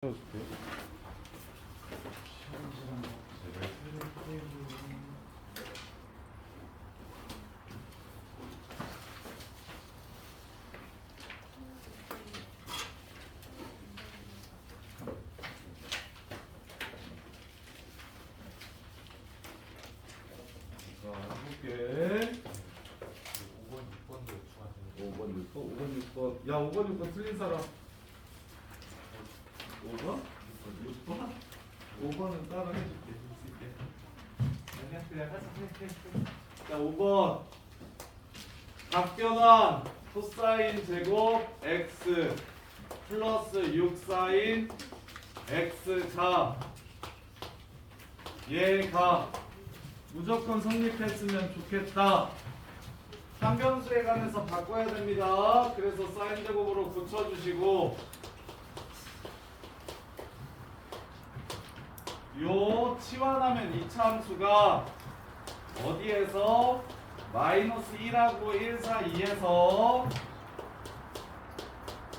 해줄게. 해볼게. 5번, 6번. 야, 5번, 6번 틀린 사람. 5번? 6번? 5번은 따로 해줄게. 아니야, 그냥 하자. 자, 5번. 각변환 코사인 제곱 x 플러스 6사인 x가 얘가 무조건 성립했으면 좋겠다. 한 변수에 관해서 바꿔야 됩니다. 그래서 사인 제곱으로 붙여주시고 요 치환하면 이차 함수가 어디에서 마이너스 1하고 1 사이에서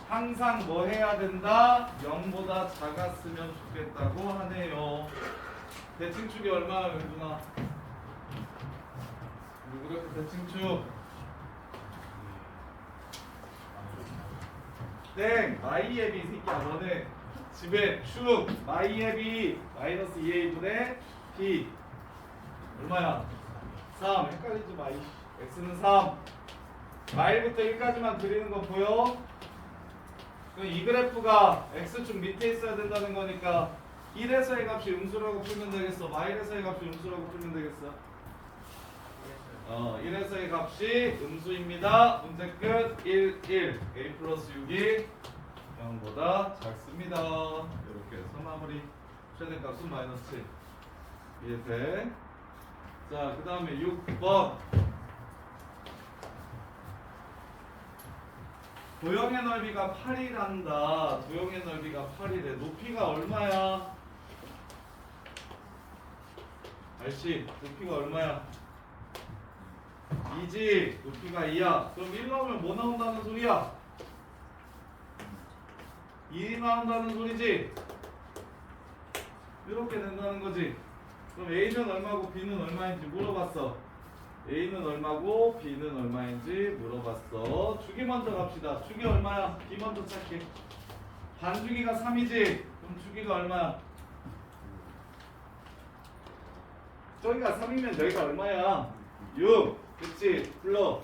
항상 뭐 해야 된다? 0보다 작았으면 좋겠다고 하네요. 대칭축이 얼마야, 윤준아? 그렇게 대칭축 땡! 마이앱이 이 새끼야. 너네 집에 축 마이앱이 마이너스 2a분의 b 얼마야? 3. 헷갈리지 마. x는 3. 마일부터 1까지만 그리는 거 보여? 그럼 이 그래프가 x축 밑에 있어야 된다는 거니까 1에서의 값이 음수라고 풀면 되겠어? 마일에서의 값이 음수라고 풀면 되겠어? 1에서의 값이 음수입니다. 문제 끝. 1, 1. a 플러스 6이 0보다 작습니다. 이렇게 해서 마무리. 최대값은 마이너스 7. 이해돼? 자, 그 다음에 6번. 도형의 넓이가 8이란다. 도형의 넓이가 8이래. 높이가 얼마야? 알씨, 높이가 얼마야? 2지. 높이가 2야. 그럼 1 나오면 뭐 나온다는 소리야? 2 나온다는 소리지? 이렇게 된다는 거지. 그럼 A는 얼마고 B는 얼마인지 물어봤어. A는 얼마고 B는 얼마인지 물어봤어. 주기 먼저 갑시다. 주기 얼마야? B 먼저 찾게. 반주기가 3이지? 그럼 주기가 얼마야? 저기가 3이면 여기가 얼마야? 6. 그치? 불러.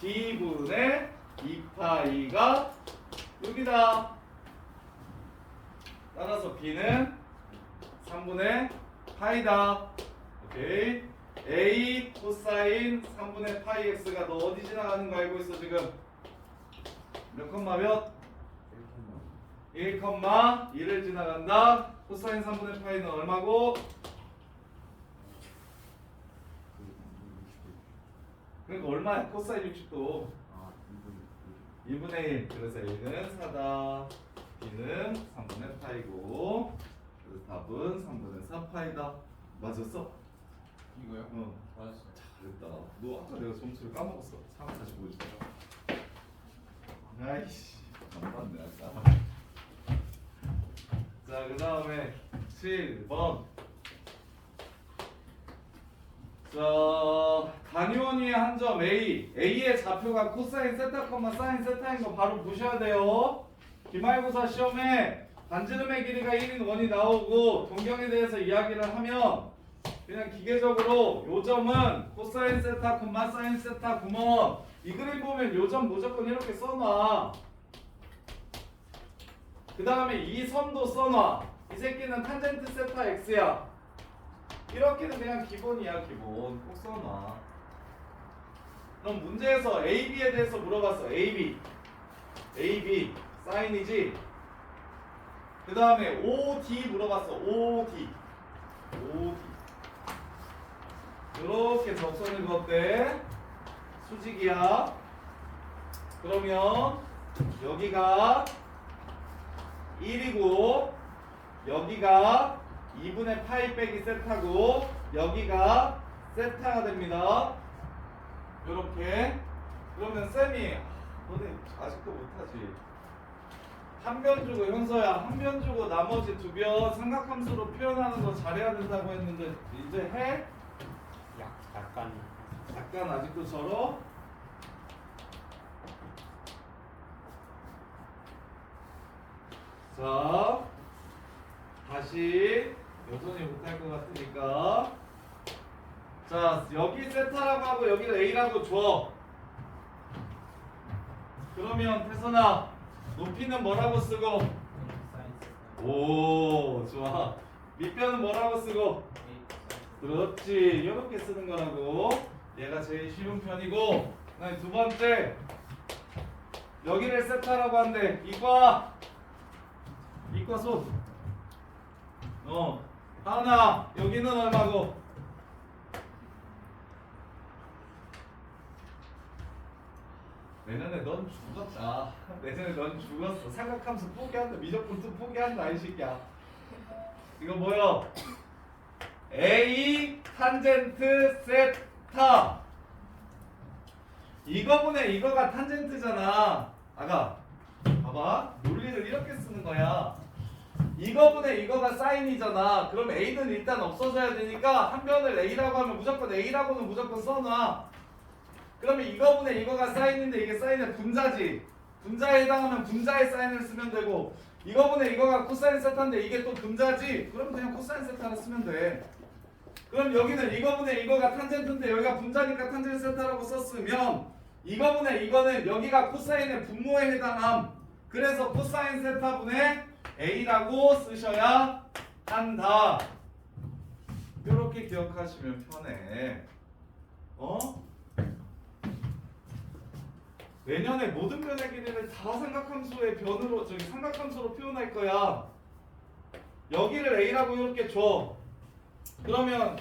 B분의 2파이가 6이다. 따라서 B는 3분의 파이다. 오케이. A 코사인 3분의 파이 x가 너 어디 지나가는 거 알고 있어 지금? 몇 컴마 몇? 1 컴마 2를 지나간다. 코사인 3분의 파이는 얼마고? 그러니까 얼마야? 코사인 60도 2분의 1. 그래서 A는 4다. B는 3분의 파이고, 그래서 답은 3분의 4파이다. 맞았어? 이거요? 응. 맞았어. 잘했다. 너 아까 내가 점수를 까먹었어. 상황 다시 보여줄게. 아이씨, 안 봤네 아까. 자, 그 다음에 7번. 자, 단위원위의 한 점 A. A의 좌표가 코사인 세타, 사인 세타인 거 바로 보셔야 돼요. 기말고사 시험에 반지름의 길이가 1인 원이 나오고 동경에 대해서 이야기를 하면 그냥 기계적으로 요 점은 코사인 세타, 사인 세타, 구멍. 이 그림 보면 요 점 무조건 이렇게 써놔. 그 다음에 이 선도 써놔. 이 새끼는 탄젠트 세타 x야. 이렇게는 그냥 기본이야, 기본. 꼭 써놔. 그럼 문제에서 AB에 대해서 물어봤어. AB. AB. 사인이지. 그 다음에 OD 물어봤어. OD. OD. 이렇게 접선을 그었대. 수직이야. 그러면 여기가 1이고 여기가 2분의 파이 빼기 세타고 여기가 세타가 됩니다. 요렇게. 그러면 쌤이 너네 아직도 못하지. 한 변 주고 현서야 한 변 주고 나머지 두 변 삼각함수로 표현하는 거 잘해야 된다고 했는데 이제 해? 약간 아직도 절어? 자 다시 여전히 못할 것 같으니까 자 여기 세타라고 하고 여기는 A라고 줘. 그러면 태선아 높이는 뭐라고 쓰고? 오 좋아. 밑변은 뭐라고 쓰고? 그렇지 이렇게 쓰는 거라고. 얘가 제일 쉬운 편이고 그다음에 두 번째 여기를 세타라고 한대. 이과 손 하나 여기는 얼마고? 내년에 넌 죽었다. 내년에 넌 죽었어. 삼각함수 포기한다. 미적분수 포기한다 이 새끼야. 이거 뭐야? A 탄젠트 세타. 이거분의 이거가 탄젠트잖아. 아가 봐봐 논리를 이렇게 쓰는 거야. 이거분의 이거가 사인이잖아. 그럼 A는 일단 없어져야 되니까 한 변을 A라고 하면 무조건 A라고는 무조건 써놔. 그러면 이거분의 이거가 사인인데 이게 사인의 분자지. 분자에 해당하면 분자의 사인을 쓰면 되고 이거분의 이거가 코사인 세타인데 이게 또 분자지. 그럼 그냥 코사인 세타를 쓰면 돼. 그럼 여기는 이거분의 이거가 탄젠트인데 여기가 분자니까 탄젠트 세타라고 썼으면 이거분의 이거는 여기가 코사인의 분모에 해당함. 그래서 코사인 세타분의 A라고 쓰셔야 한다. 이렇게 기억하시면 편해. 내년에 모든 변의 길이를 다 삼각함수의 변으로 삼각함수로 표현할 거야. 여기를 A라고 이렇게 줘. 그러면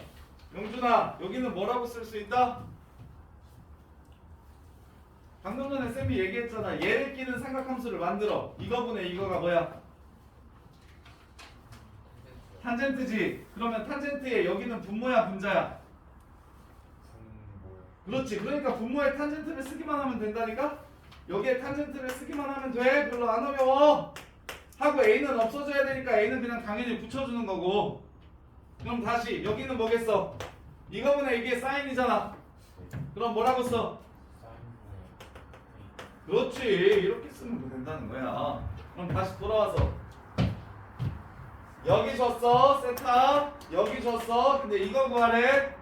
영준아 여기는 뭐라고 쓸 수 있다? 방금 전에 쌤이 얘기했잖아. 얘를 끼는 삼각함수를 만들어. 이거분의 이거가 뭐야? 탄젠트지. 그러면 탄젠트에 여기는 분모야 분자야? 그렇지. 그러니까 분모에 탄젠트를 쓰기만 하면 된다니까? 여기에 탄젠트를 쓰기만 하면 돼. 별로 안 어려워. 하고 A는 없어져야 되니까 A는 그냥 당연히 붙여주는 거고. 그럼 다시 여기는 뭐겠어? 이거분의 이게 사인이잖아. 그럼 뭐라고 써? 그렇지. 이렇게 쓰면 된다는 거야. 그럼 다시 돌아와서 여기 줬어 세타. 여기 줬어. 근데 이거 구하래.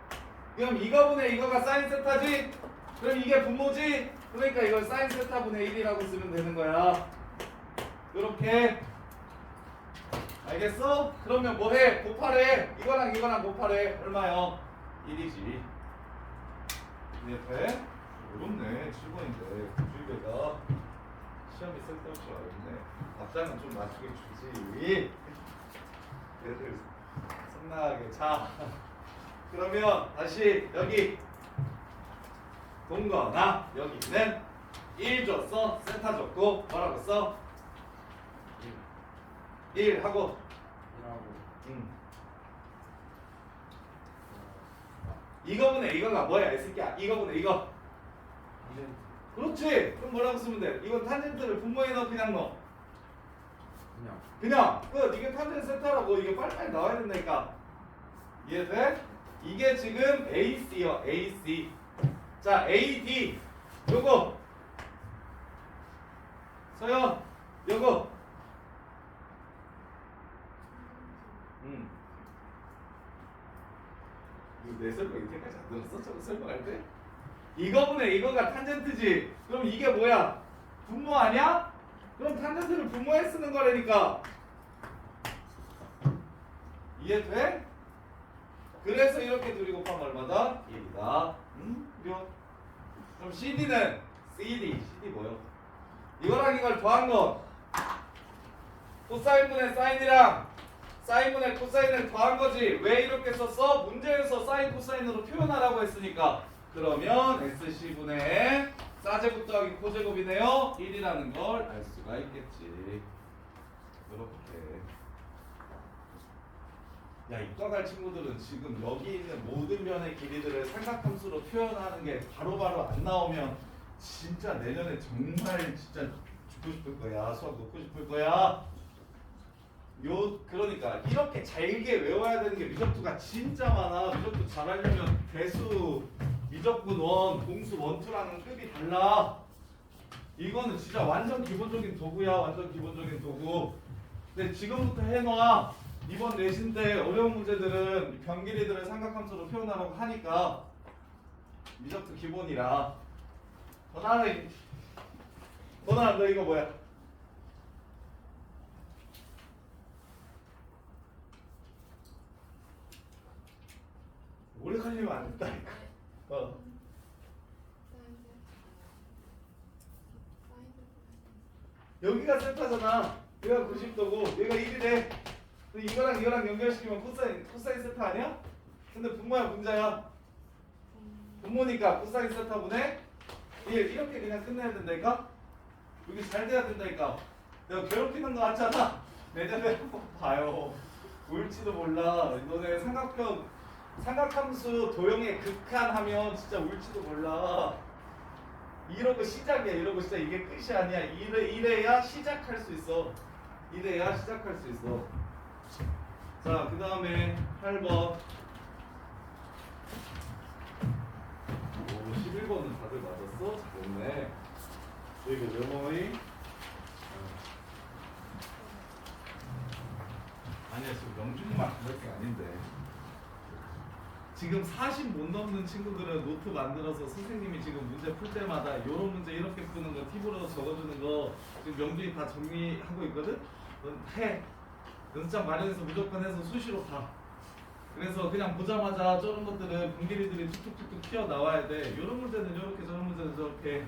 그럼 이거분의 이거가 사인 세타지? 그럼 이게 분모지? 그러니까 이걸 사인 세타분의 1이라고 쓰면 되는 거야. 이렇게. 알겠어? 그러면 뭐해? 곱하래. 이거랑 이거랑 곱하래. 얼마요? 1이지. 이해돼? 어렵네. 7번인데 주의배가 시험이 쓸데없이 어렵네. 답장은 좀 나중에 주지. 얘들 성나하게. 자 그러면 다시 여기 동거나 여기는 1 줬어. 세타 줬고 뭐라고 써? 1 하고 이거분의 이거가 뭐야 이 새끼야. 이거분의 이거. 그렇지. 그럼 뭐라고 쓰면 돼? 이건 탄젠트를 분모에 넣어 그냥 넣어. 그냥 끝. 이게 탄젠트 세타라고. 이게 빨리빨리 나와야 된다니까. 이해돼? 이게 지금 AC요. AC. 자 AD 요거 서연 요거 이거 내 설명 이때까지 안 들었어? 저거 설명할 때? 이거분의 이거가 탄젠트지. 그럼 이게 뭐야? 분모 아니야? 그럼 탄젠트를 분모에 쓰는 거라니까. 이해돼? 그래서 이렇게 둘이 곱하면 얼마다? 1이다. 그럼 CD는 CD 뭐요? 이거랑 이걸 더한 거 코사인분의 사인이랑 사인분의 코사인을 더한 거지. 왜 이렇게 썼어? 문제에서 사인 코사인으로 표현하라고 했으니까. 그러면 SC분의 사제곱 더하기 코제곱이네요. 1이라는 걸 알 수가 있겠지. 이렇게. 야 이과 갈 친구들은 지금 여기 있는 모든 변의 길이들을 삼각함수로 표현하는 게 바로바로 안 나오면 진짜 내년에 정말 진짜 듣고 싶을 거야. 수학 놓고 싶을 거야. 그러니까 이렇게 잘게 외워야 되는 게 미적분가 진짜 많아. 미적분 잘하려면 배수, 미적분 1, 공수 1, 2라는 급이 달라. 이거는 진짜 완전 기본적인 도구야. 완전 기본적인 도구. 근데 지금부터 해놔. 이번 내신 때 어려운 문제들은 변길이들을 삼각함수로 표현하라고 하니까 미적분 기본이라. 너는 너 이거 뭐야? 오래 걸리면 안 된다니까. 여기가 세타잖아. 얘가 90도고 얘가 1이래. 이거랑 연결시키면 코사인 세타 아니야? 근데 분모야 분자야. 분모니까 코사인 세타분의 1 이렇게 그냥 끝내야 된다니까? 여기 잘 돼야 된다니까. 내가 괴롭히는 거 같잖아. 내년에 한번 봐요. 울지도 몰라. 너네 삼각함수 도형의 극한하면 진짜 울지도 몰라. 이러고 시작이야. 이러고 시작. 이게 끝이 아니야. 이래야 시작할 수 있어. 이래야 시작할 수 있어. 자, 그 다음에 8번. 오, 11번은 다들 맞았어? 좋네. 이거 메모리. 아니야, 지금 명준이만 그럴 게 아닌데. 지금 40 못 넘는 친구들은 노트 만들어서 선생님이 지금 문제 풀 때마다 이런 문제 이렇게 푸는 거 팁으로 적어주는 거 지금 명준이 다 정리하고 있거든? 넌 해. 연습장 마련해서 무조건 해서 수시로 가. 그래서 그냥 보자마자 저런 것들은 분길이들이 툭툭툭툭 튀어나와야 돼. 이런 문제는 이렇게 저런 문제는 저렇게.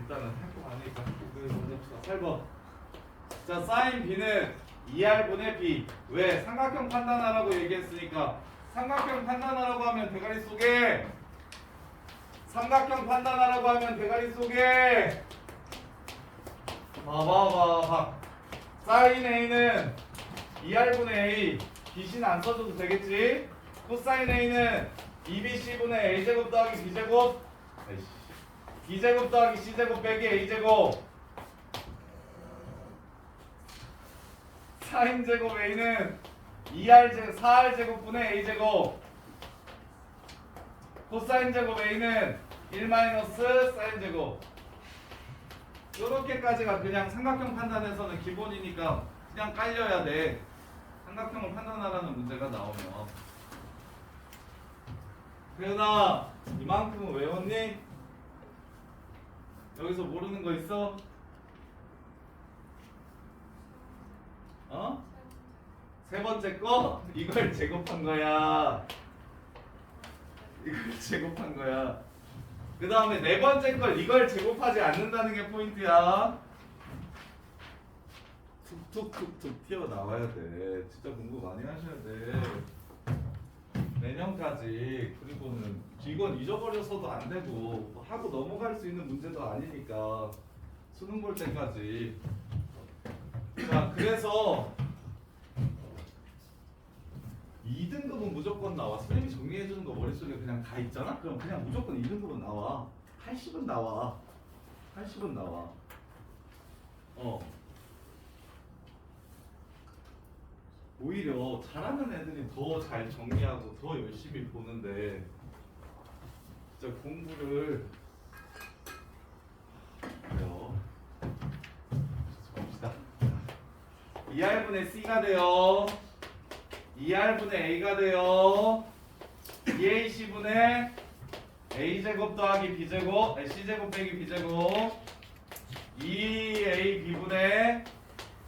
일단은 할 거 아니까 그래서 먼저 봅시다. 8번. 자, 사인 B는 2R분의 B. 왜? 삼각형 판단하라고 얘기했으니까. 삼각형 판단하라고 하면 대가리 속에 삼각형 판단하라고 하면 대가리 속에 봐봐. 사인 A는 2R분의 A. B씨는 안 써줘도 되겠지? 코사인 A는 2BC분의 A제곱 더하기 B제곱 B제곱 더하기 C제곱 빼기 A제곱. 사인 제곱 A는 4R 제곱분의 A제곱. 코사인 제곱 A는 1 마이너스 사인 제곱. 요렇게까지가 그냥 삼각형 판단에서는 기본이니까 그냥 깔려야 돼. 삼각형을 판단하라는 문제가 나오면. 태연아, 이만큼은 외웠니? 여기서 모르는 거 있어? 세 번째 거? 이걸 제곱한 거야. 그 다음에 네 번째 걸 이걸 제곱하지 않는다는 게 포인트야. 툭툭툭툭 튀어나와야 돼. 진짜 공부 많이 하셔야 돼. 내년까지. 그리고는 이건 잊어버려서도 안 되고 하고 넘어갈 수 있는 문제도 아니니까 수능 볼 때까지. 자, 그래서 2등급은 무조건 나와. 선생님이 정리해주는 거 머릿속에 그냥 다 있잖아? 그럼 그냥 무조건 2등급은 나와. 80은 나와. 오히려 잘하는 애들이 더 잘 정리하고 더 열심히 보는데 진짜 공부를 해요. 봅시다. 2R분의 C가 돼요. 2R분의 A가 돼요. 2AC분의 A제곱 더하기 B제곱 C제곱 빼기 B제곱 2AB분의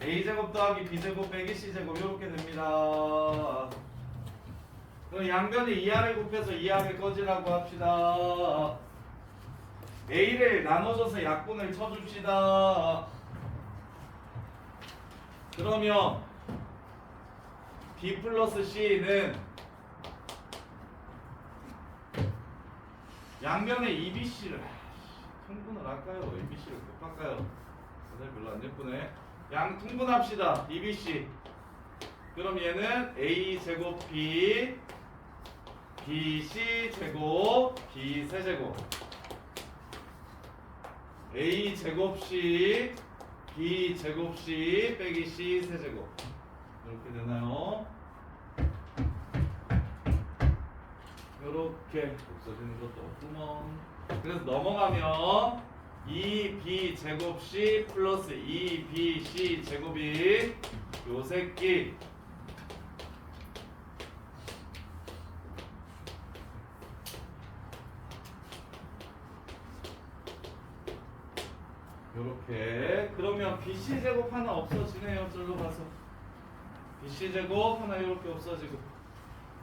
A제곱 더하기 B제곱 빼기 C제곱 이렇게 됩니다. 그럼 양변에 2R을 곱해서 2R을 꺼지라고 합시다. A를 나눠줘서 약분을 쳐줍시다. 그러면 B 플러스 C는 양변에 2BC를 통분을 할까요? ABC를 곱할까요? 오늘 별로 안 예쁘네. 양 통분합시다. 2BC. 그럼 얘는 A제곱 B BC제곱 B 세제곱 A 제곱 C B 제곱 C 빼기 C 세제곱 이렇게 되나요? 이렇게 없어지는 것도 없구먼. 그래서 넘어가면 2B 제곱 C 플러스 2BC 제곱이 요 새끼 요렇게. 그러면 BC 제곱 하나 없어지네요. 절로 가서 BC 제곱 하나 요렇게 없어지고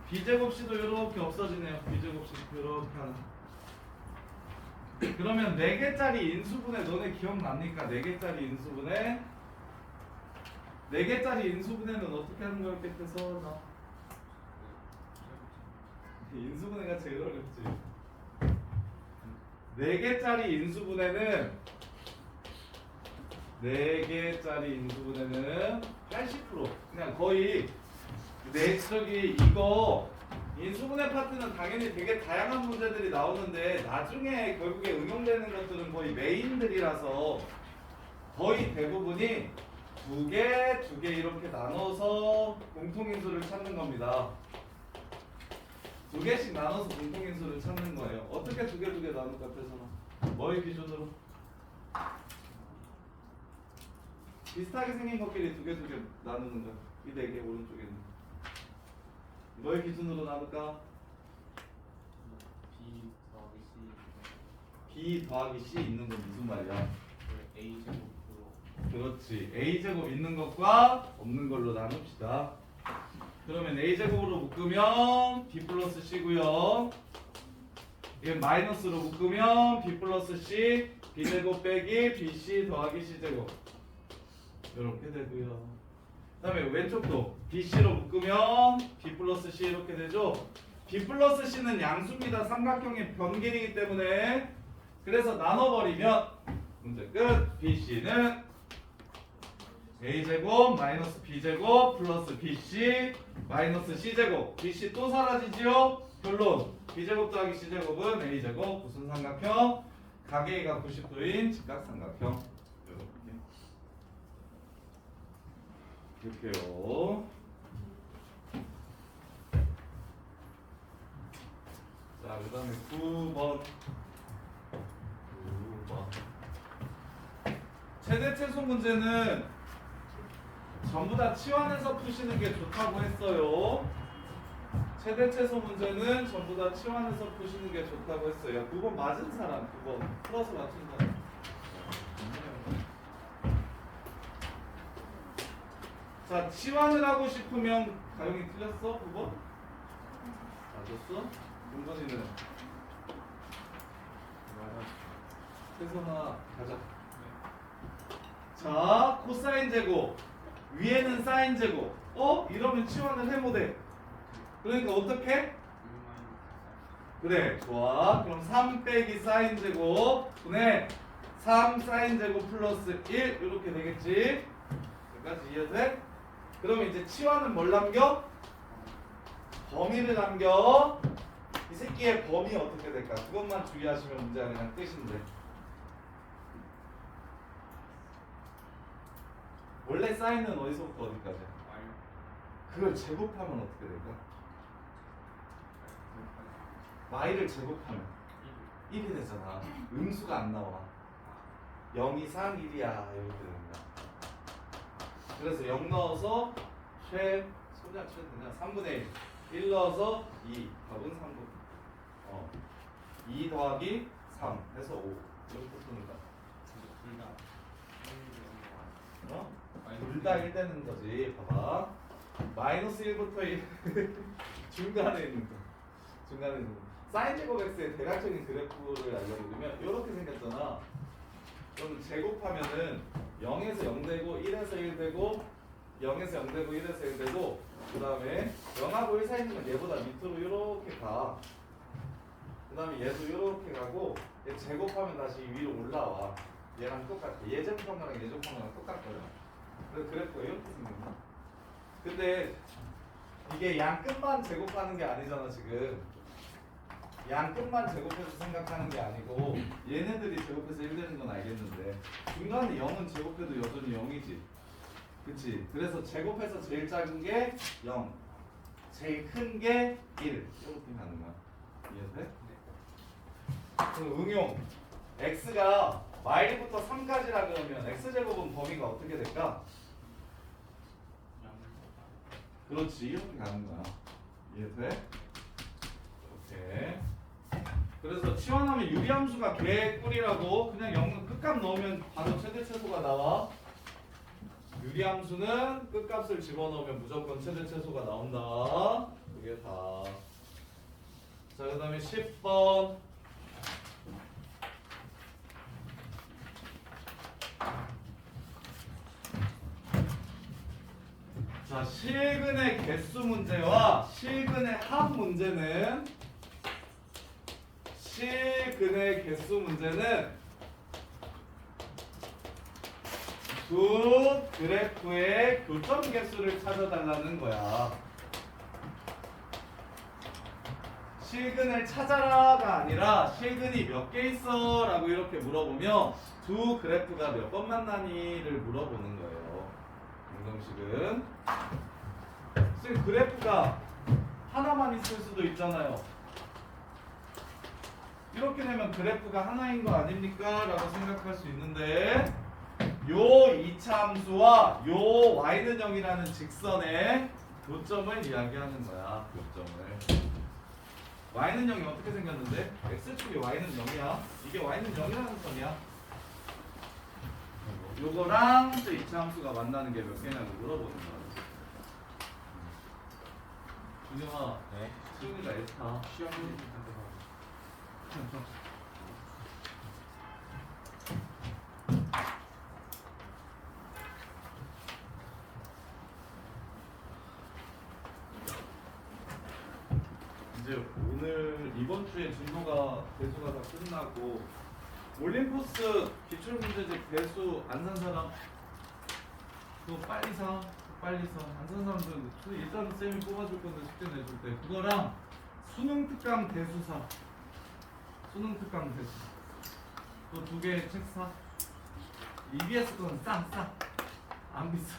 B제곱 C도 요렇게 없어지네요. B제곱 C 요렇게 하나. 그러면 4개짜리 인수분해 너네 기억납니까? 4개짜리 인수분해 4개짜리 인수분해는 어떻게 하는 거였겠어서 나 인수분해가 제일 어렵지. 4개짜리 인수분해는 80% 그냥 거의 저기 이거 인수분해 파트는 당연히 되게 다양한 문제들이 나오는데 나중에 결국에 응용되는 것들은 거의 메인들이라서 거의 대부분이 두 개 이렇게 나눠서 공통인수를 찾는 겁니다. 2개씩 나눠서 공통인수를 찾는 거예요. 어떻게 두 개 나눌 것 같아서 뭐의 기준으로? 비슷하게 생긴 것끼리 두 개 나누는 거야. 이 4개 오른쪽에 있는 뭐의 기준으로 나눌까? B 더하기 C 있는 건 무슨 말이야? A제곱으로. 그렇지. A제곱 있는 것과 없는 걸로 나눕시다. 그러면 A제곱으로 묶으면 B 플러스 C고요. 이게 마이너스로 묶으면 B 플러스 C B제곱 빼기 BC 더하기 C제곱 이렇게 되고요. 그 다음에 왼쪽도 BC로 묶으면 B 플러스 C 이렇게 되죠. B 플러스 C는 양수입니다. 삼각형의 변길이기 때문에. 그래서 나눠버리면 문제 끝. BC는 A제곱 마이너스 B제곱 플러스 BC 마이너스 C제곱. BC 또 사라지지요. 결론 B제곱 더하기 C제곱은 A제곱 무슨 삼각형? 가계가 90도인 직각삼각형. 이렇게요. 자, 그 다음에 9번. 최대 최소 문제는 전부 다 치환해서 푸시는 게 좋다고 했어요. 최대 최소 문제는 전부 다 치환해서 푸시는 게 좋다고 했어요. 9번 맞은 사람, 9번 풀어서 맞춘 사람. 자, 치환을 하고 싶으면 가영이 틀렸어? 9번? 맞았어? 윤건이는? 태선아 가자. 자, 코사인 제곱 위에는 사인 제곱. 이러면 치환을 해 못해. 그러니까 어떻게? 그래, 좋아. 그럼 3 빼기 사인 제곱 분의 3 사인 제곱 플러스 1 이렇게 되겠지? 여기까지 이해돼? 그러면 이제 치환은 뭘 남겨? 범위를 남겨. 이 새끼의 범위 어떻게 될까? 그것만 주의하시면 문제가 그냥 끝인데. 원래 사인은 어디서부터 어디까지야? 그걸 제곱하면 어떻게 될까? y를 제곱하면 1이 되잖아. 음수가 안 나와. 0 이상 1이야 이렇게 되는 거야. 그래서 0 넣어서 최 그냥 3분의 1 넣어서 2 답은 3분 2 더하기 3 해서 5 이렇게 푸니까 둘 다 1 되는 거지. 봐봐. 마이너스 1부터 1 중간에 있는 거. 중간에 있는 거. 사인 제곱 x의 대략적인 그래프를 알려드리면 이렇게 생겼잖아. 그럼 제곱하면은 0에서 0 되고 1에서 1 되고 0에서 0 되고 1에서 1 되고 그 다음에 0하고 1 사이 있는 건 얘보다 밑으로 이렇게 가. 그 다음에 얘도 이렇게 가고 얘 제곱하면 다시 위로 올라와. 얘랑 똑같아. 예제표랑 예제표랑 똑같아요. 그래서 그래프가 이렇게 생긴다. 근데 이게 양 끝만 제곱하는 게 아니잖아 지금. 양끝만 제곱해서 생각하는 게 아니고 얘네들이 제곱해서 1 되는 건 알겠는데 중간에 0은 제곱해도 여전히 0이지. 그치? 그래서 제곱해서 제일 작은 게 0, 제일 큰 게 1 이렇게 가는 거야. 이해돼? 그럼 응용 x가 마일부터 3까지라 그러면 x제곱은 범위가 어떻게 될까? 그렇지, 이렇게 가는 거야. 이해돼? 오케이. 그래서 치환하면 유리함수가 개꿀이라고. 그냥 0은 끝값 넣으면 바로 최대 최소가 나와. 유리함수는 끝값을 집어넣으면 무조건 최대 최소가 나온다. 그게 다. 자, 그 다음에 10번. 자, 실근의 개수 문제와 실근의 합 문제는 두 그래프의 교점 개수를 찾아달라는 거야. 실근을 찾아라가 아니라 실근이 몇 개 있어? 라고 이렇게 물어보면 두 그래프가 몇 번 만나니를 물어보는 거예요. 방정식은. 선생님, 그래프가 하나만 있을 수도 있잖아요. 이렇게 되면 그래프가 하나인 거 아닙니까? 라고 생각할 수 있는데 요 2차 함수와 요 y는 0이라는 직선의 교점을 이야기하는 거야. 교점을. y는 0이 어떻게 생겼는데? x축이 y는 0이야. 이게 y는 0이라는 선이야. 요거랑 또 2차 함수가 만나는 게 몇 개냐고 물어보는 거야. 준영아, 네. 수영이가 에스타 시험이 이제 오늘 이번 주에 진도가 대수가 다 끝나고 올림포스 기출문제집 대수 안 산 사람 그거 빨리 사. 빨리 사. 안 산 사람들 일단 쌤이 뽑아줄 건데 숙제 내줄 때 그거랑 수능 특강 대수 사. 수능 특강 대수 그 두 개 책 사. EBS 거는 싸. 안 비싸.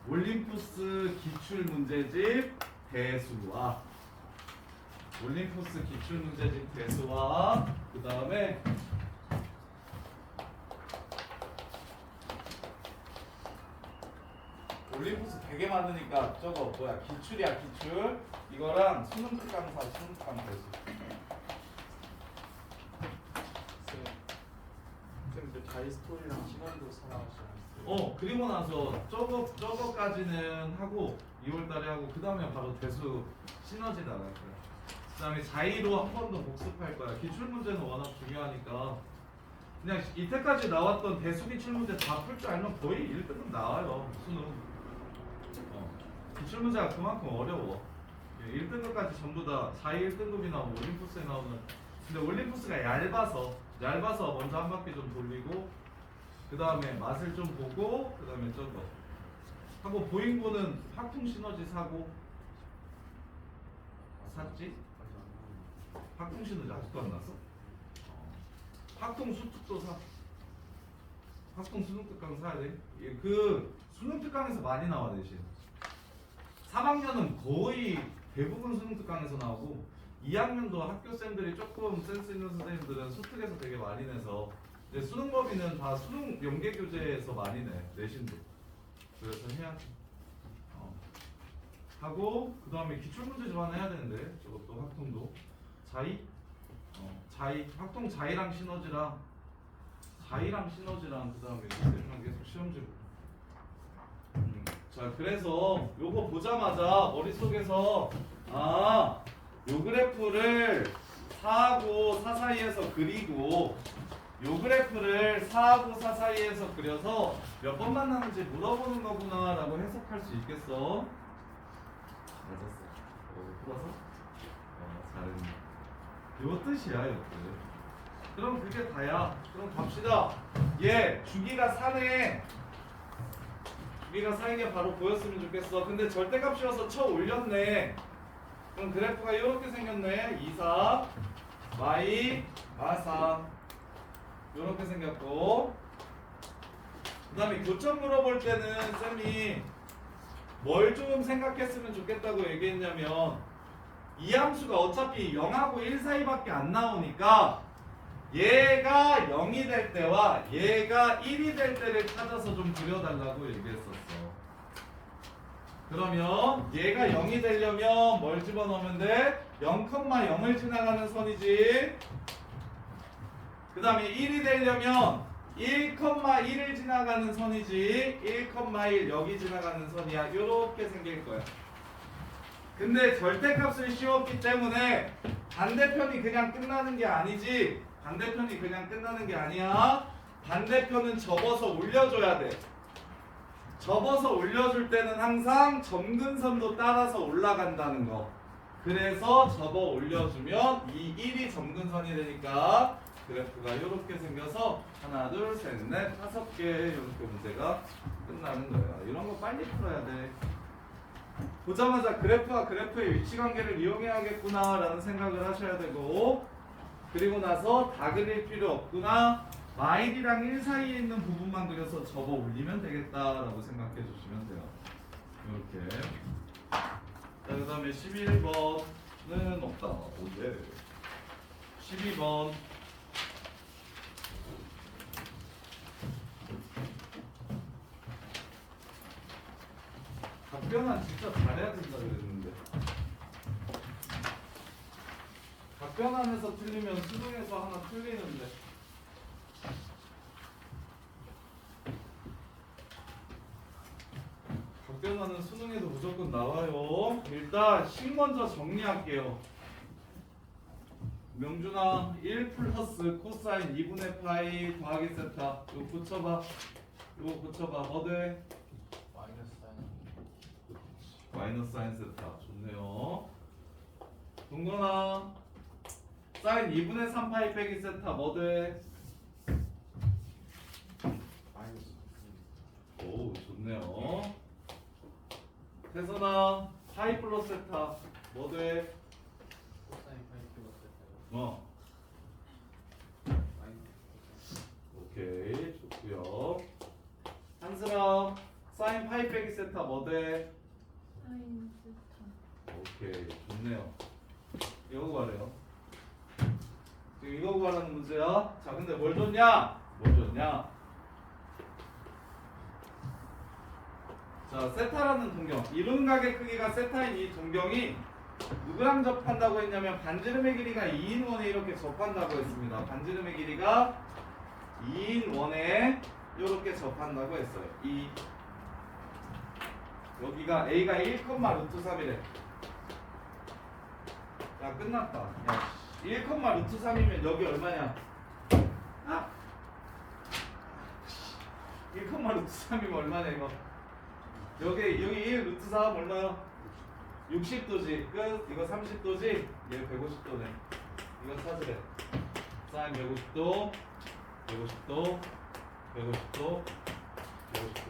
올림포스 기출문제집 대수와 올림포스 기출문제집 대수와 그 다음에 올림포스 되게 많으니까 저거 뭐야 기출이야 기출 이거랑 수능 특강사 수능 특강 대수. 쌤 다이스토리랑 시간도 사랑하지 않았어요? 그리고 나서 저거까지는 하고 2월달에 하고 그 다음에 바로 대수 시너지 나갈 거야. 그 다음에 자의로 한 번 더 복습할 거야. 기출 문제는 워낙 중요하니까 그냥 이때까지 나왔던 대수 기출 문제 다 풀 줄 알면 거의 1등급 나와요. 수능. 기출 문제가 그만큼 어려워. 1등급까지 전부 다 자의 1등급이 나오고 올림포스에 나오는. 근데 올림포스가 얇아서 먼저 한 바퀴 좀 돌리고 그 다음에 맛을 좀 보고 그 다음에 저거 하고 보잉고는 확통 시너지 사고 샀지? 확통 시너지 아직도 안 났어? 확통 수특도 사. 확통 수능 특강 사야 돼. 그 수능 특강에서 많이 나와 대신 3학년은 거의 대부분 수능 특강에서 나오고 2학년도 학교 쌤들이 조금 센스 있는 선생님들은 수특에서 되게 많이 내서 이제 수능 범위는 다 수능 연계 교재에서 많이 내 내신도. 그래서 해야지. 하고 그 다음에 기출 문제 좀 하나 해야 되는데 저것도 확통도 자의 확통 자의랑 시너지랑 그 다음에 쌤이랑 계속 시험지 보고. 자 그래서 요거 보자마자 머릿속에서 요 그래프를 4하고 4 사이에서 그리고 요 그래프를 4하고 4 사이에서 그려서 몇 번 만나는지 물어보는 거구나 라고 해석할 수 있겠어. 맞았어. 풀어서? 잘했네. 요 뜻이야 요 뜻. 그럼 그게 다야. 그럼 갑시다. 얘 주기가 4네. 주기가 4인 게 바로 보였으면 좋겠어. 근데 절대값이어서 쳐 올렸네. 그럼 그래프가 이렇게 생겼네. 2, 4, y, 4 이렇게 생겼고, 그 다음에 교점 물어볼 때는 쌤이 뭘 좀 생각했으면 좋겠다고 얘기했냐면, 이 함수가 어차피 0하고 1 사이밖에 안 나오니까 얘가 0이 될 때와 얘가 1이 될 때를 찾아서 좀 그려달라고 얘기했었어. 그러면 얘가 0이 되려면 뭘 집어넣으면 돼? 0,0을 지나가는 선이지. 그 다음에 1이 되려면 1,1을 지나가는 선이지. 1,1 여기 지나가는 선이야. 요렇게 생길 거야. 근데 절대값을 씌웠기 때문에 반대편이 그냥 끝나는 게 아니지. 반대편이 그냥 끝나는 게 아니야. 반대편은 접어서 올려줘야 돼. 접어서 올려줄 때는 항상 점근선도 따라서 올라간다는 거. 그래서 접어 올려주면 이 1이 점근선이 되니까 그래프가 이렇게 생겨서 하나, 둘, 셋, 넷, 5개 이렇게 문제가 끝나는 거야. 이런 거 빨리 풀어야 돼. 보자마자 그래프와 그래프의 위치관계를 이용해야겠구나 라는 생각을 하셔야 되고, 그리고 나서 다 그릴 필요 없구나, 마일이랑 1 사이에 있는 부분만 그려서 접어 올리면 되겠다라고 생각해 주시면 돼요. 이렇게. 자, 그 다음에 11번은 없다. 뭔데? 12번. 답변은 진짜 잘해야 된다 그랬는데. 답변안에서 틀리면 수능에서 하나 틀리는데. 답변안은 수능에도 무조건 나와요. 일단 식 먼저 정리할게요. 명준아, 1 플러스 코사인 2분의 파이 더하기 세타. 이거 붙여봐. 이거 붙여봐. 뭐 돼? 마이너스 사인 세타. 좋네요. 동건아, 사인 2분의 3 파이 빼기 세타. 뭐 돼? 오, 좋네요. 태선아, 파이 플러스 세타. 뭐 돼? 오케이, 좋고요. 한슬아, 사인 파이 빼기 세타. 뭐 돼? 사인 세타. 오케이, 좋네요. 이거 구하래요. 지금 이거 구하라는 문제야. 자, 근데 뭘 줬냐? 뭘 줬냐? 자, 세타라는 동경. 이분각의 크기가 세타인 이 동경이 누구랑 접한다고 했냐면 반지름의 길이가 2인 원에 이렇게 접한다고 했습니다. 반지름의 길이가 2인 원에 이렇게 접한다고 했어요. 여기가 A가 1,√3이래. 야, 끝났다. 야, 1,√3이면 여기 얼마냐? 아! 1,√3이면 얼마냐 이거? 여기 1√3 얼마야? 60도지. 끝. 이거 30도지. 얘 150도네. 이거 찾으래. 사인 150도, 150도, 150도, 150도.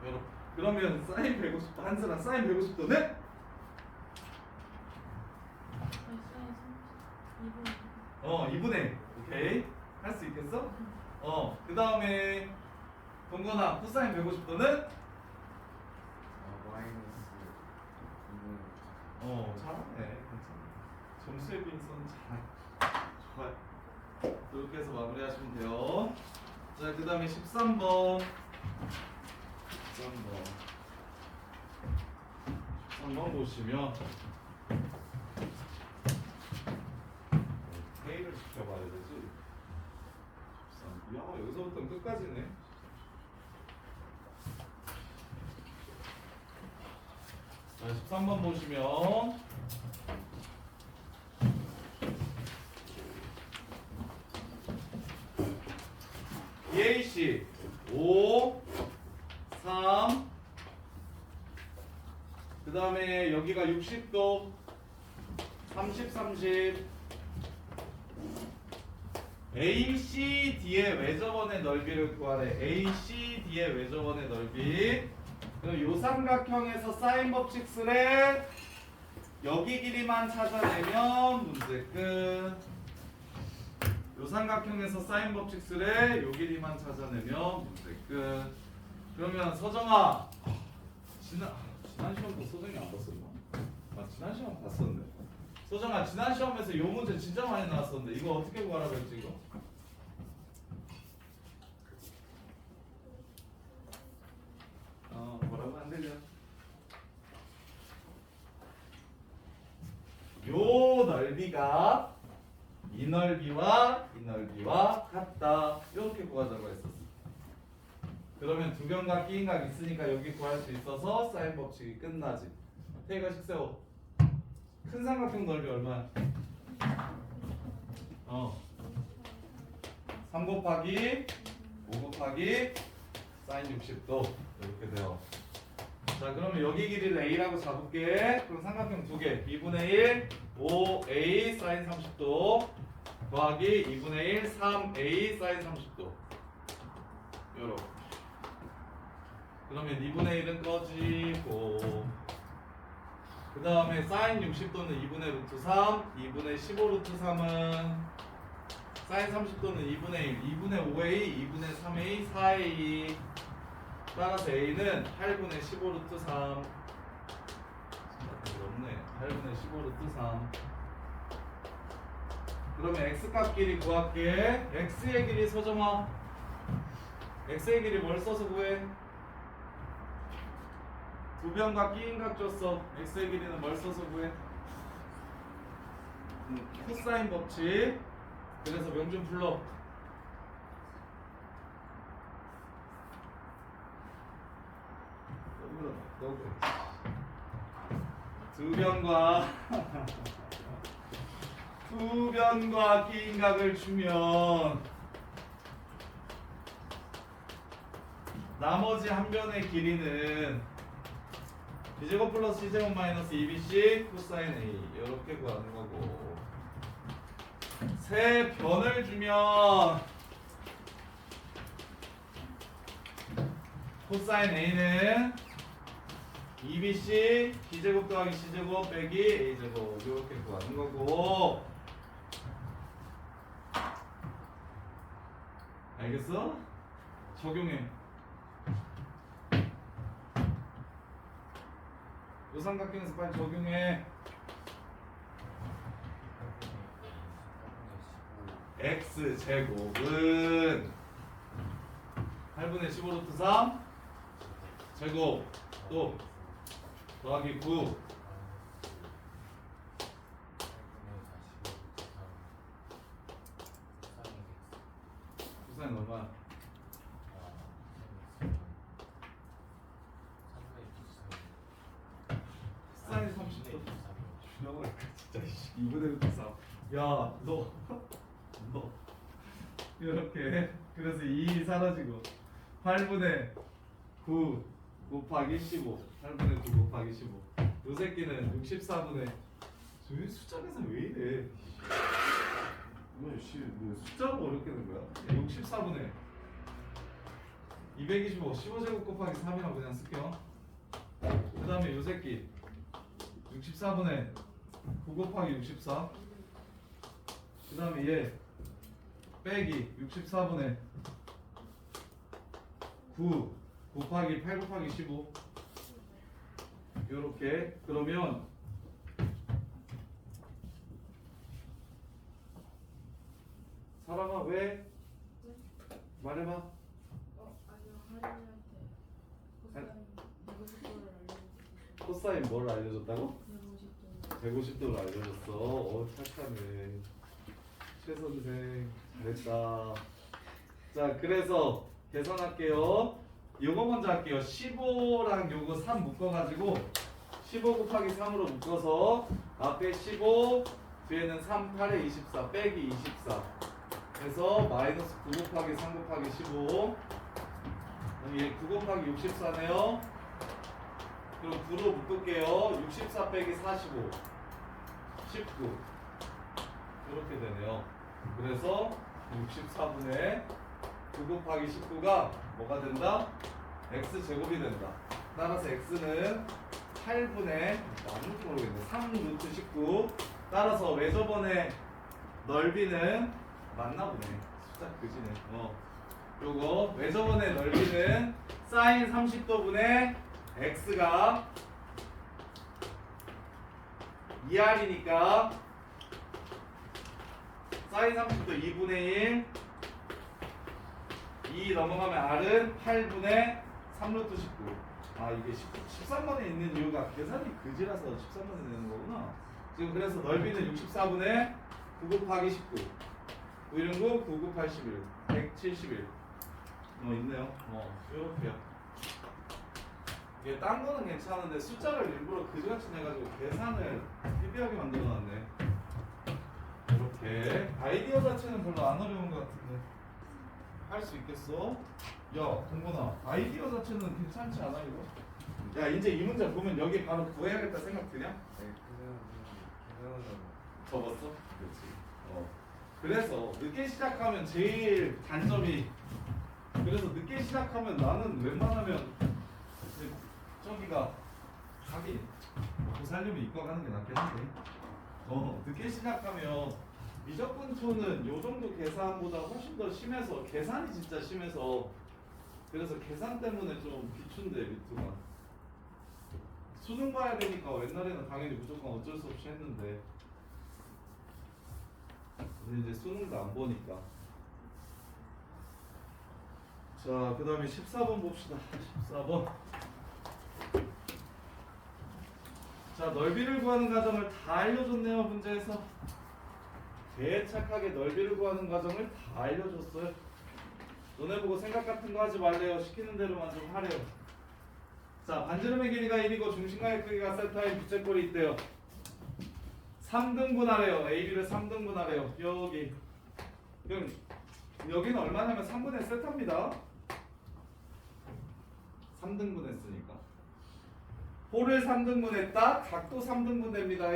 여러분, 그러면 사인 150도 한스랑 사인 150도네? 사인 2분의. 오케이. 할 수 있겠어? 그 다음에 동건아, 코사인 150도는? 잘하네. 괜찮아. 점수의 빈선 잘. 좋아요. 이렇게 해서 마무리하시면 돼요. 자, 그 다음에 13번. 13번 보시면 회의를 지켜봐야 되지. 13. 야, 여기서부터 끝까지네. 자, 13번 보시면 EAC 5, 3, 그 다음에 여기가 60도, 30, 30, ACD의 외접원의 넓이를 구하래. ACD의 외접원의 넓이. 그럼 요 삼각형에서 사인 법칙 쓰래? 여기 길이만 찾아내면 문제 끝. 요 삼각형에서 사인 법칙 쓰래. 요 길이만 찾아내면 문제 끝. 그러면 서정아, 지난 시험도 서정이 안 봤었나? 아, 지난 시험 봤었네. 서정아, 지난 시험에서 요 문제 진짜 많이 나왔었는데 이거 어떻게 구하라고 했지 이거? 뭐라고 안 되죠? 요 넓이가 이 넓이와 이 넓이와 같다. 이렇게 구하자고 했었어. 그러면 두 변각 끼인각 있으니까 여기 구할 수 있어서 사인 법칙이 끝나지. 태희가식 세워. 큰 삼각형 넓이 얼마야? 3 곱하기 5 곱하기 사인 60도 이렇게 돼요. 자, 그러면 여기 길이를 A라고 잡을게. 그럼 삼각형 두 개. 2분의 1 5A 사인 30도 더하기 2분의 1 3A 사인 30도. 요렇게. 그러면 2분의 1은 꺼지고 그 다음에 사인 60도는 2분의 루트 3 2분의 15 루트 3은 사인 30도는 2분의 1 2분의 5A 2분의 3A 4A 따라서 A는 8분의 15 루트 3 없네. 8분의 15 루트 3 그러면 X값 길이 구할게. X의 길이 서정아 X의 길이 뭘 써서 구해? 두 변각 끼인각 줬어. X의 길이는 뭘 써서 구해? 코사인 법칙. 그래서 명중 풀러. 두 변과 끼인각을 주면 나머지 한 변의 길이는 B제곱 플러스 C제곱 마이너스 2BC 코사인 A 이렇게 구하는 거고 세 변을 주면 코사인 A는 2BC B제곱 더하기 C제곱 빼기 A제곱 이렇게 구하는 거고 알겠어? 적용해. 요 삼각형에서 빨리 적용해. X제곱은 8분의 15 루트 3 제곱 또 더하기 9 코사인 얼마야? 코사인 30도 죽여버릴까 진짜 2분의 루트 3 야 너 이렇게 그래서 2 사라지고 8분의 9 곱하기 15 8분의 9 곱하기 15 요 새끼는 64분의 저희 숫자 계산 왜 이래 뭐 숫자로 어렵게 된 거야 64분의 225 15제곱 곱하기 3이라고 그냥 쓸게요. 그 다음에 요 새끼 64분의 9 곱하기 64 그 다음에 얘 빼기 64분의 9 곱하기 8 곱하기 15 요렇게 그러면 사람아 왜? 말해봐. 아니요 할인할 때 코사인 뭘 알려줬다고? 150도 150도를 알려줬어. 착하네. 최선생 잘했다. 자 그래서 계산할게요. 요거 먼저 할게요. 15랑 요거 3 묶어가지고 15 곱하기 3으로 묶어서 앞에 15 뒤에는 3, 8에 24 빼기 24 해서 마이너스 9 곱하기 3 곱하기 15 그럼 얘 9 곱하기 64네요. 그럼 9로 묶을게요. 64 빼기 45 19 이렇게 되네요. 그래서 64분의 9 곱하기 19가 뭐가 된다? X제곱이 된다. 따라서 X는 8분의 아무것도 모르겠네. 3 루트 19. 따라서 외접원의 넓이는 맞나 보네. 숫자 그지네. 요거 외접원의 넓이는 사인 30도분의 x가 2r이니까 사인 30도 2분의 1 2 넘어가면 r은 8분의 3루트 19. 아 이게 13번에 있는 이유가 계산이 그지라서 13번에 내는 거구나. 지금 그래서 넓이는 64분의 9 곱하기 19 919 9 곱하기 11 171 있네요. 요렇게요. 이게 딴 거는 괜찮은데 숫자를 일부러 그지같이 내가지고 계산을 희비하게 만들어놨네. 이렇게 아이디어 자체는 별로 안 어려운 것 같은데 할 수 있겠어? 야 동건아 아이디어 자체는 괜찮지 않아 이거? 야 이제 이 문제 보면 여기 바로 구해야겠다 생각 드냐? 접었어? 그렇지. 그래서 늦게 시작하면 제일 단점이 그래서 늦게 시작하면 나는 웬만하면 저기가 하긴 먹고 살려면 이과 가는 게 낫긴 한데 늦게 시작하면 미적분초는 요 정도 계산보다 훨씬 더 심해서 계산이 진짜 심해서 그래서 계산 때문에 좀 비춘데 미투가 수능 봐야 되니까 옛날에는 당연히 무조건 어쩔 수 없이 했는데 근데 이제 수능도 안 보니까 자 그 다음에 14번 봅시다. 14번 자 넓이를 구하는 과정을 다 알려줬네요. 문제에서 대착하게 넓이를 구하는 과정을 다 알려줬어요. 너네 보고 생각 같은 거 하지 말래요. 시키는 대로만 좀 하래요. 자 반지름의 길이가 1이고 중심각의 크기가 세타인 부채꼴이 있대요. 3등분 하래요. AB를 3등분 하래요. 여기 그럼 여기는 얼마냐면 3분의 세타입니다. 3등분 했으니까 호를 3등분 했다. 각도 3등분 됩니다.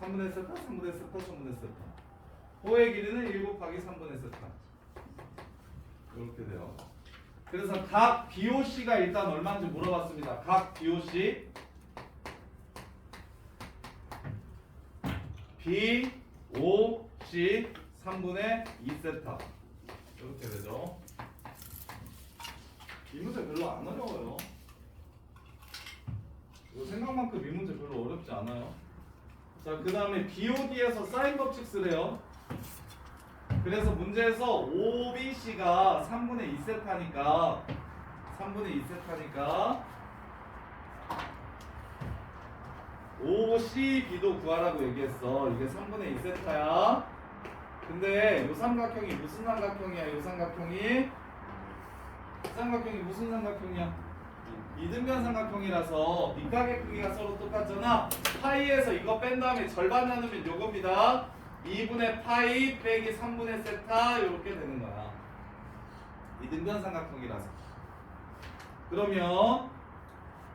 3분의 세타, 3분의 세타, 3분의 세타. 호의 길이는 1 곱하기 3분의 세타. 이렇게 돼요. 그래서 각 BOC가 일단 얼마인지 물어봤습니다. 각 BOC BOC 3분의 2세타 이렇게 되죠. 이 문제 별로 안 어려워요. 이거 생각만큼 이 문제 별로 어렵지 않아요. 자, 그 다음에 BOD에서 사인 법칙 쓰래요. 그래서 문제에서 OBC가 3분의 2세타니까 3분의 2세타니까 OCB도 구하라고 얘기했어. 이게 3분의 2세타야. 근데 요 삼각형이 무슨 삼각형이야? 요 삼각형이 무슨 삼각형이야? 이등변 삼각형이라서 밑각의 크기가 서로 똑같잖아. 파이에서 이거 뺀 다음에 절반 나누면 요겁니다. 2분의 파이 빼기 3분의 세타 이렇게 되는 거야. 이등변 삼각형이라서. 그러면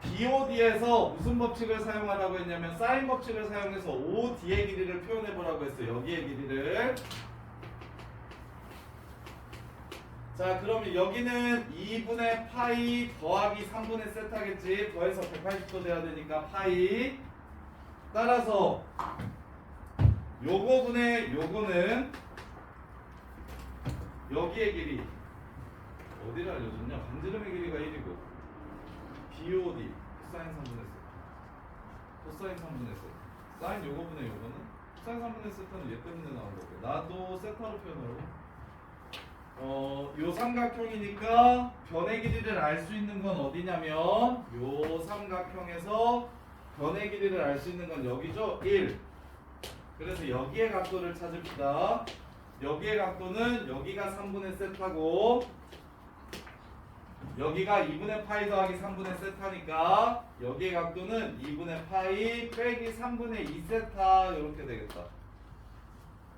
BOD에서 무슨 법칙을 사용하라고 했냐면 사인 법칙을 사용해서 OD의 길이를 표현해 보라고 했어요. 여기의 길이를. 자 그러면 여기는 2분의 파이 더하기 3분의 세타겠지. 더해서 180도 돼야 되니까 파이. 따라서 요거분의 요거는 여기의 길이 어디를 알려줬냐? 반지름의 길이가 1이고 BOD 코사인 3분의 세타 코사인 3분의 세타 사인 요거분의 요거는 코사인 3분의 세타는 얘 때문에 나온 거고 나도 세타로 표현하고 요 삼각형이니까 변의 길이를 알 수 있는 건 어디냐면 요 삼각형에서 변의 길이를 알 수 있는 건 여기죠? 1. 그래서 여기의 각도를 찾읍시다. 여기의 각도는 여기가 3분의 세타고 여기가 2분의 파이 더하기 3분의 세타니까 여기의 각도는 2분의 파이 빼기 3분의 2세타 이렇게 되겠다.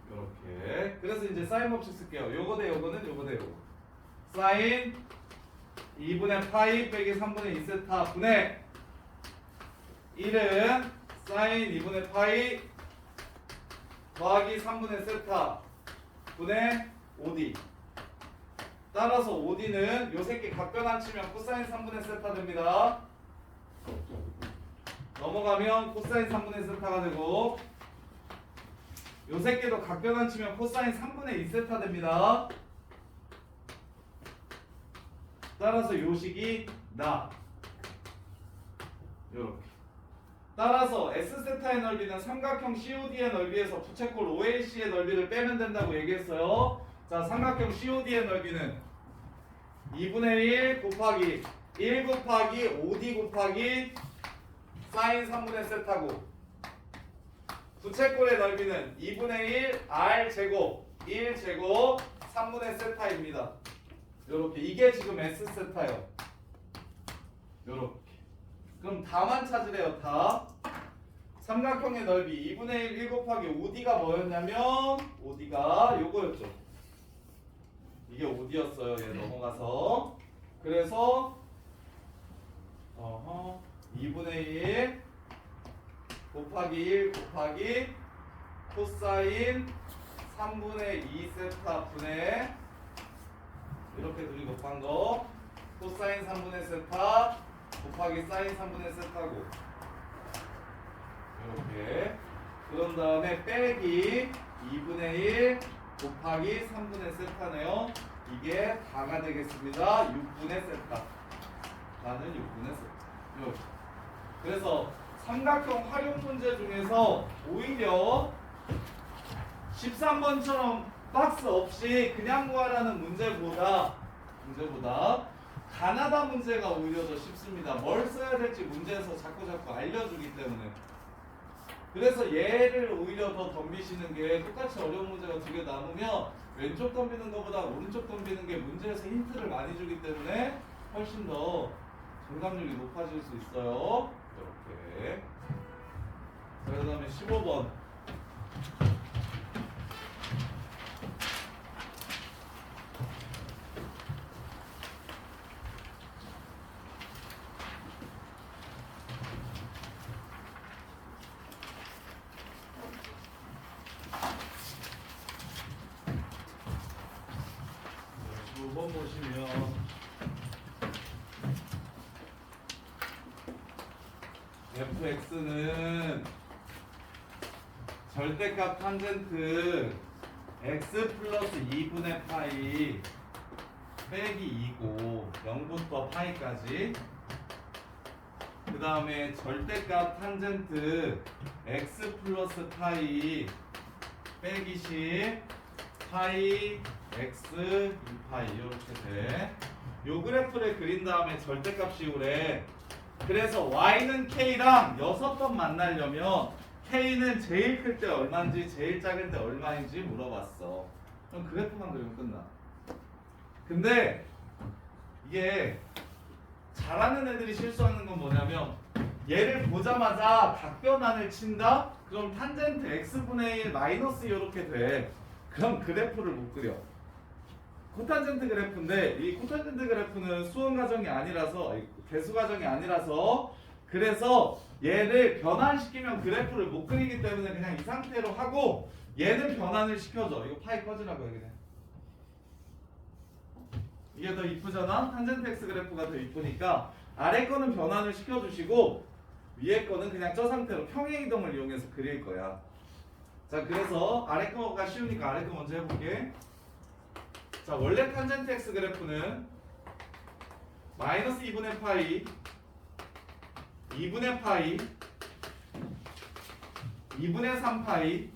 이렇게. 그래서 이제 사인 법칙 쓸게요. 요거 대 요거는 요거 대 요거. 사인 2분의 파이 빼기 3분의 2세타 분의 1은 사인 2분의 파이 더하기 3분의 세타 분의 5D. 따라서 5D는 요 새끼 각변 안 치면 코사인 3분의 세타 됩니다. 넘어가면 코사인 3분의 세타가 되고 요 새끼도 각변환 치면 코사인 3분의 2 세타 됩니다. 따라서 요 식이 나. 요렇게. 따라서 S세타의 넓이는 삼각형 COD의 넓이에서 부채꼴 OAC의 넓이를 빼면 된다고 얘기했어요. 자, 삼각형 COD의 넓이는 2분의 1 곱하기 1 곱하기 5D 곱하기 사인 3분의 세타고 부채꼴의 넓이는 2분의 1 R 제곱 1 제곱 3분의 세타입니다. 요렇게 이게 지금 S세타요. 요렇게. 그럼 다만 찾으래요. 다. 삼각형의 넓이 2분의 1 곱하기 5D가 뭐였냐면 5D가 요거였죠. 이게 5D였어요. 얘 넘어가서. 그래서 2분의 1 곱하기 1 곱하기 코사인 3분의 2 세타 분의 이렇게 둘이 곱한 거 코사인 3분의 세타 곱하기 사인 3분의 세타고 이렇게 그런 다음에 빼기 2분의 1 곱하기 3분의 세타네요. 이게 다가 되겠습니다. 6분의 세타. 나는 6분의 세타. 이렇게. 그래서 삼각형 활용 문제 중에서 오히려 13번처럼 박스 없이 그냥 구하라는 문제보다 가나다 문제가 오히려 더 쉽습니다. 뭘 써야 될지 문제에서 자꾸 알려주기 때문에. 그래서 얘를 오히려 더 덤비시는 게 똑같이 어려운 문제가 두 개 남으면 왼쪽 덤비는 것보다 오른쪽 덤비는 게 문제에서 힌트를 많이 주기 때문에 훨씬 더 정답률이 높아질 수 있어요. 이렇게. 자, 그 다음에 15번. 보시면 fx는 절대값 탄젠트 x 플러스 2분의 파이 빼기 2고 0부터 파이까지 그 다음에 절대값 탄젠트 x 플러스 파이 빼기 10 파이 x 2파이 이렇게 돼. 요 그래프를 그린 다음에 절대값 씌우래. 그래서 y는 k랑 6번 만나려면 k는 제일 클 때 얼마인지 제일 작을 때 얼마인지 물어봤어. 그럼 그래프만 그리면 끝나. 근데 이게 잘하는 애들이 실수하는 건 뭐냐면 얘를 보자마자 각변환을 친다? 그럼 탄젠트 x분의 1 마이너스 이렇게 돼. 그럼 그래프를 못 그려. 코탄젠트 그래프인데 이 코탄젠트 그래프는 수원 가정이 아니라서 배수 가정이 아니라서 그래서 얘를 변환시키면 그래프를 못 그리기 때문에 그냥 이 상태로 하고 얘는 변환을 시켜줘. 이거 파이 꺼지라고 해 그냥. 이게 더 이쁘잖아? 탄젠트 x 그래프가 더 이쁘니까 아래 거는 변환을 시켜주시고 위에 거는 그냥 저 상태로 평행 이동을 이용해서 그릴 거야. 자, 그래서 아래 거가 쉬우니까 아래 거 먼저 해볼게. 자, 원래 탄젠트 x 그래프는 마이너스 2분의 파이 2분의 파이 2분의 3파이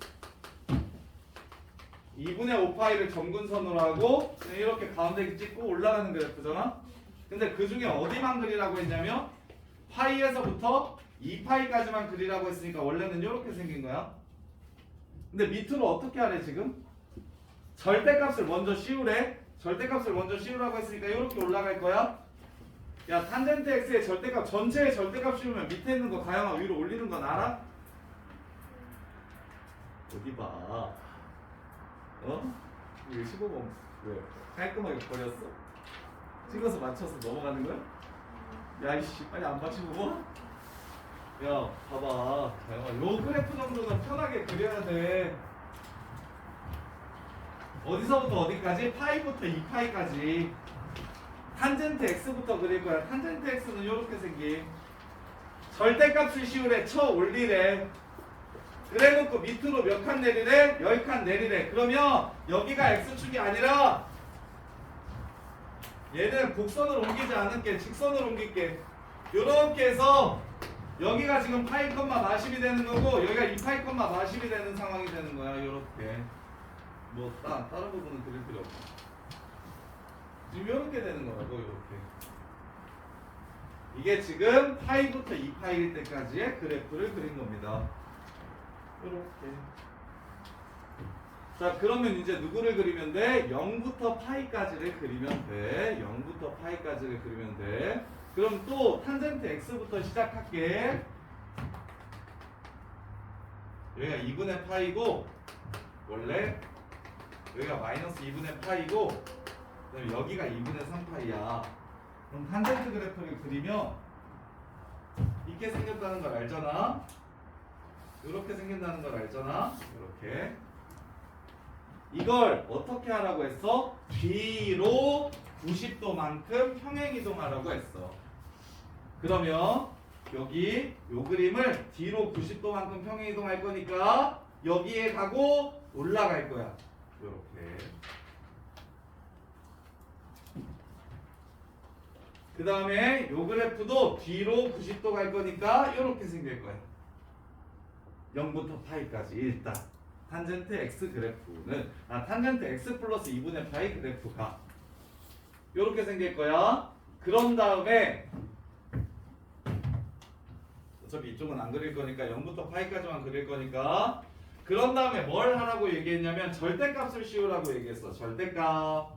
2분의 5파이를 점근선으로 하고 그냥 이렇게 가운데 찍고 올라가는 그래프잖아. 근데 그 중에 어디만 그리라고 했냐면 파이에서부터 2파이까지만 그리라고 했으니까 원래는 이렇게 생긴 거야. 근데 밑으로 어떻게 하래 지금? 절대값을 먼저 씌우래. 절대값을 먼저 씌우라고 했으니까 이렇게 올라갈 거야. 야, 탄젠트 x의 절대값 전체의 절대값 씌우면 밑에 있는 거 가영아 위로 올리는 건 알아? 어디 봐. 어? 이거 15번 왜 깔끔하게 버렸어? 찍어서 맞춰서 넘어가는 거야? 야 이씨 빨리 안 맞히고 야 봐봐 가영아 요 그래프 정도는 편하게 그려야 돼. 어디서부터 어디까지? 파이부터 2파이까지 탄젠트 x부터 그릴 거야. 탄젠트 x는 이렇게 생김. 절대값을 씌우래. 쳐 올리래. 그래놓고 밑으로 몇 칸 내리래? 10칸 내리래. 그러면 여기가 x축이 아니라 얘는 곡선을 옮기지 않을게. 직선을 옮길게. 요렇게 해서 여기가 지금 파이 컴마 마십이 되는 거고 여기가 2파이 컴마 마십이 되는 상황이 되는 거야. 요렇게. 뭐 다른 부분은 그릴 필요 없어. 지금 요렇게 되는 거라고. 요렇게. 이게 지금 파이부터 2파이일 때까지의 그래프를 그린 겁니다. 이렇게. 자, 그러면 이제 누구를 그리면 돼? 0부터 파이까지를 그리면 돼. 0부터 파이까지를 그리면 돼. 그럼 또 탄젠트 x부터 시작할게. 여기가 2분의 파이고 원래 여기가 마이너스 2분의 파이고 그다음에 여기가 2분의 3파이야. 그럼 탄젠트 그래프를 그리면 이렇게 생겼다는 걸 알잖아. 이렇게 생긴다는 걸 알잖아. 이렇게. 이걸 어떻게 하라고 했어? 뒤로 90도만큼 평행이동하라고 했어. 그러면 여기 요 그림을 뒤로 90도만큼 평행이동할 거니까 여기에 가고 올라갈 거야. 이렇게. 그 다음에 요 그래프도 뒤로 90도 갈 거니까 이렇게 생길 거야. 0부터 파이까지 일단 탄젠트 x 그래프는 탄젠트 x 플러스 2분의 파이 그래프가 이렇게 생길 거야. 그런 다음에 어차피 이쪽은 안 그릴 거니까 0부터 파이까지만 그릴 거니까 그런 다음에 뭘 하라고 얘기했냐면 절대값을 씌우라고 얘기했어. 절대값.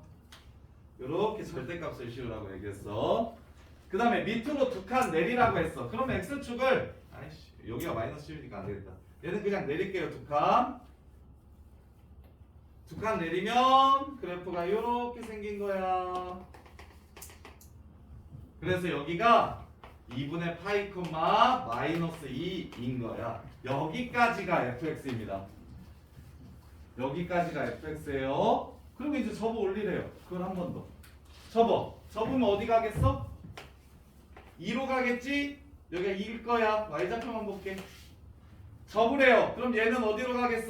이렇게 절대값을 씌우라고 얘기했어. 그 다음에 밑으로 2칸 내리라고 했어. 그럼 x축을 아이씨 여기가 마이너스 10이니까 안 되겠다. 얘는 그냥 내릴게요. 2칸. 2칸 내리면 그래프가 이렇게 생긴 거야. 그래서 여기가 2분의 파이 콤마 마이너스 2인 거야. 여기까지가 fx입니다. 여기까지가 fx예요. 그리고 이제 접어 올리래요. 그걸 한 번 더. 접으면 어디 가겠어? 2로 가겠지? 여기가 2일 거야. y좌표만 볼게. 접으래요. 그럼 얘는 어디로 가겠어?